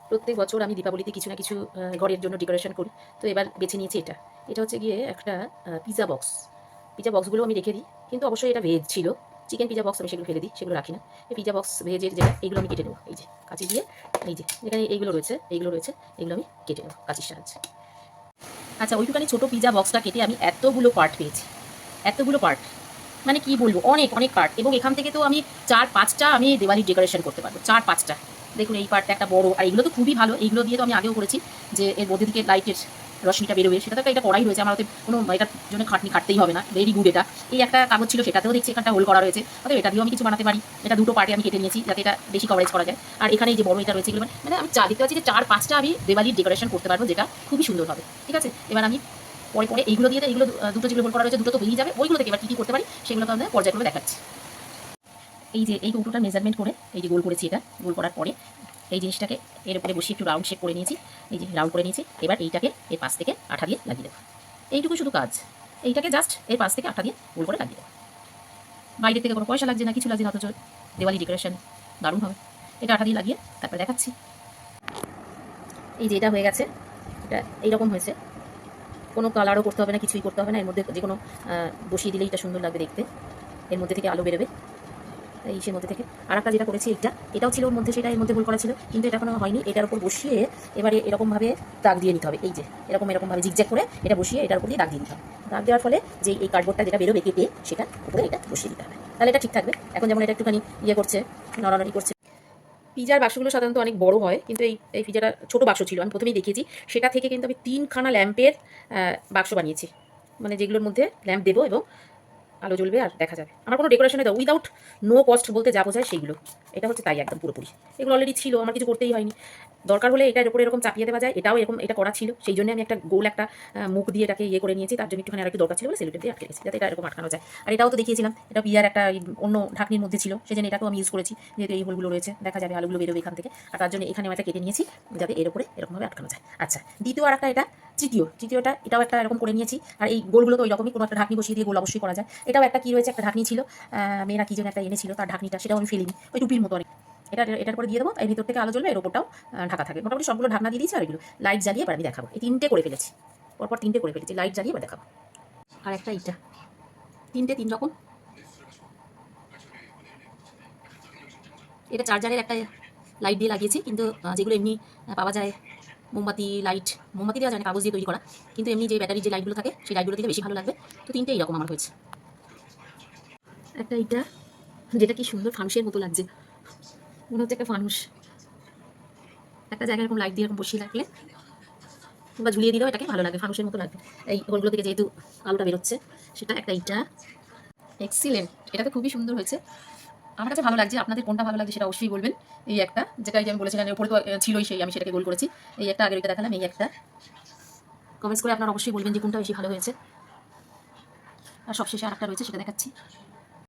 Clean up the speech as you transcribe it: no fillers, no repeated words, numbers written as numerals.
প্রত্যেক বছর আমি দীপাবলিতে কিছু না কিছু ঘরের জন্য ডেকোরেশন করি। তো এবার বেছে নিয়েছি এটা। এটা হচ্ছে গিয়ে একটা পিজ্জা বক্স। পিজ্জা বক্সগুলো আমি রেখে দিই। কিন্তু অবশ্যই এটা ভেজ ছিল। চিকেন পিজ্জা বক্স আমি সেগুলো ফেলে দিই, সেগুলো রাখি না। এই পিজ্জা বক্স ভেজের যেটা, এইগুলো আমি কেটে নেবো। এই যে কাঁচি দিয়ে, এই যে যেখানে এইগুলো রয়েছে, এগুলো আমি কেটে নেবো কাঁচির সাহায্যে। আচ্ছা, ওইটুখানি ছোটো পিজ্জা বক্সটা কেটে আমি এতগুলো পার্ট পেয়েছি। এতগুলো পার্ট, মানে কি বলবো, অনেক অনেক পার্ট। এবং এখান থেকে তো আমি 4-5টা আমি দেওয়ালির ডেকোরেশন করতে পারবো, 4-5টা। দেখুন এই পার্টটা একটা বড়, আর এইগুলো তো খুবই ভালো। এইগুলো দিয়ে তো আমি আগেও করেছি, যে এর মধ্যে থেকে লাইটের রশ্মিটা বেরোবে, সেটা তো এটা করাই রয়েছে। আমার ওতে কোনো এটার জন্য খাটতেই হবে না, ভেরি গুড। এটা এই একটা কাগজ ছিল, সেটাতেও দেখছি এখানটা হোল করা রয়েছে, অতএব এটা দিয়েও আমি কিছু বানাতে পারি। এটা দুটো পার্টে আমি কেটে নিয়েছি, যাতে এটা বেশি কভারেজ করা যায়। আর এখানে এই যে বড় এটা রয়েছে, এগুলো মানে আমি দেখতে পাচ্ছি যে 4-5টা আমি দেওয়ালির ডেকোরেশন করতে পারবো, যেটা খুবই সুন্দর হবে। ঠিক আছে, এবার আমি পরে পরে এইগুলো দিয়ে এগুলো দুটো যেগুলো গোল করা রয়েছে, দুটো তো বেরিয়ে যাবে। ওইগুলো থেকে এবার কী কী করতে পারি সেগুলো তো আমাদের পর্যায়ক্রমে দেখাচ্ছি। এই যে এই কৌটোটা মেজারমেন্ট করে এই যে গোল করেছি, এটা গোল করার পরে এই জিনিসটাকে এর উপরে বসিয়ে একটু রাউন্ড শেপ করে নিয়েছি। এই যে রাউন্ড করে নিয়েছি। এবার এইটাকে এর পাশ থেকে আঠা দিয়ে লাগিয়ে দেবো। এইটুকু শুধু কাজ। এইটাকে জাস্ট এর পাশ থেকে আঠা দিয়ে গোল করে লাগিয়ে দেবো। বাইরে থেকে কোনো পয়সা লাগছে না, কিছু লাগছে না, অথচ দেওয়ালি ডেকোরেশন দারুণ হবে। এটা আঠা দিয়ে লাগিয়ে তারপরে দেখাচ্ছি। এই যে এটা হয়ে গেছে, এটা এইরকম হয়েছে। কোনো কালারও করতে হবে না, কিছুই করতে হবে না। এর মধ্যে যে কোনো বসিয়ে দিলেই এটা সুন্দর লাগবে দেখতে। এর মধ্যে থেকে আলো বেরোবে, এই সে মধ্যে থেকে। আর একটা যেটা করেছি, এটাও ছিল ওর মধ্যে, সেটা এর মধ্যে গোল করা ছিল, কিন্তু এটা এখনো হয়নি। এটার উপর বসিয়ে এবারে এরকমভাবে দাগ দিয়ে নিতে হবে। এই যে এরকমভাবে জিগজ্যাগ করে এটা বসিয়ে এটার উপর দিয়ে দাগ দিয়ে নিতে হবে। দাগ দেওয়ার ফলে যে এই কার্ডবোর্ডটা যেটা বেরোবে কেটে, সেটা উপরে এটা বসিয়ে দিতে হবে, তাহলে এটা ঠিক থাকবে। এখন যেমন এটা একটুখানি করছে, নড়ানড়ি করছে। পিজার বাক্সগুলো সাধারণত অনেক বড় হয়, কিন্তু এই পিজাটা ছোটো বাক্স ছিল, আমি প্রথমেই দেখিয়েছি। সেটা থেকে কিন্তু আমি 3খানা ল্যাম্পের বাক্স বানিয়েছি, মানে যেগুলোর মধ্যে ল্যাম্প দেবো এবং আলো জ্বলবে আর দেখা যাবে। আমার কোনো ডেকোরেশনে দাও উইদাউট নো কস্ট বলতে যা বোঝায় সেইগুলো। এটা হচ্ছে তাই একদম পুরোপুরি। এগুলো অলরেডি ছিল, আমার কিছু করতেই হয়নি। দরকার হলে এটার উপরে এরকম চাপিয়ে দেওয়া যায়, এটাও এরকম এটা করা ছিল। সেই জন্য আমি একটা গোল একটা মুখ দিয়ে এটাকে করে নিয়েছি। তার জন্য একটুখানি আর একটু দরকার ছিল বলে সেলুটেপ দিয়ে আটকে গেছি, যাতে এটা এরকম আটকানো যায়। আর এটাও তো দেখিয়েছিলাম, এটা পিয়ার একটা অন্য ঢাকনির মধ্যে ছিল, সেই জন্য এটাকেও আমি ইউজ করেছি, যেহেতু এই হোলগুলো রয়েছে, দেখা যাবে আলোগুলো বেরোবে এখান থেকে। আর তার জন্য এখানে একটা কেটে নিয়েছি, যাতে এর উপরে এরকমভাবে আটকানো যায়। আচ্ছা, দ্বিতীয় আর একটা এটা তৃতীয়টা এটাও একটা এরকম করে নিয়েছি। আর এই গোলগুলো তো ওই রকমই, কোনো একটা ঢাকনি বসিয়ে দিয়ে গোল অবশ্যই করা যায়। এটাও একটা কি রয়েছে, একটা ঢাকনি ছিল, মেয়েরা কি যেন একটা এনেছিল, তার ঢাকনিটা সেটাও আমি ফেলিনি, ওই টুপির মতো অনেক। এটার পরে দিয়ে দেবো, এর ভিতর থেকে আলো জ্বলবে, এর ওপরটাও ঢাকা থাকবে। মোটামুটি সবগুলো ঢাকনা দিয়ে দিয়েছি। আর এগুলো লাইট জ্বালিয়ে এবার আমি দেখাবো। এই 3টে করে ফেলেছি, পরপর 3টে করে ফেলেছি, লাইট জ্বালিয়ে এবার দেখাবো। আর একটা এইটা, 3 রকম। এটা চার্জারের একটা লাইট দিয়ে লাগিয়েছি, কিন্তু যেগুলো এমনি পাওয়া যায় মোমবাতি দেওয়া যায় না, কাগজ দিয়ে তৈরি করা। কিন্তু এমনি যে ব্যাটারির যে লাইটগুলো থাকে, সেই লাইটগুলো দিলে বেশি ভালো লাগবে। তো 3টে এইরকম আমার হয়েছে। একটা এইটা, যেটা কি সুন্দর ফানুসের মতো লাগছে, মনে হচ্ছে একটা ফানুস। একটা জায়গায় এরকম লাইট দিয়ে এরকম বসিয়ে রাখলে বা ঝুলিয়ে দিলেও এটাকে ভালো লাগবে, ফানুসের মতো লাগবে। এই হোলগুলো থেকে যেহেতু আলোটা বেরোচ্ছে, সেটা একটা এইটা। এক্সিলেন্ট, এটা তো খুবই সুন্দর হয়েছে, আমার কাছে ভালো লাগছে। আপনাদের কোনটা ভালো লাগছে সেটা অবশ্যই বলবেন। এই একটা, যেটা যে আমি বলেছিলাম উপরে তো ছিলই, সেই আমি সেটাকে গোল করেছি। এই একটা আগের ওইটা দেখালাম, এই একটা। কমেন্টস করে আপনারা অবশ্যই বলবেন যে কোনটা বেশি ভালো হয়েছে। আর সবশেষে আর একটা রয়েছে, সেটা দেখাচ্ছি।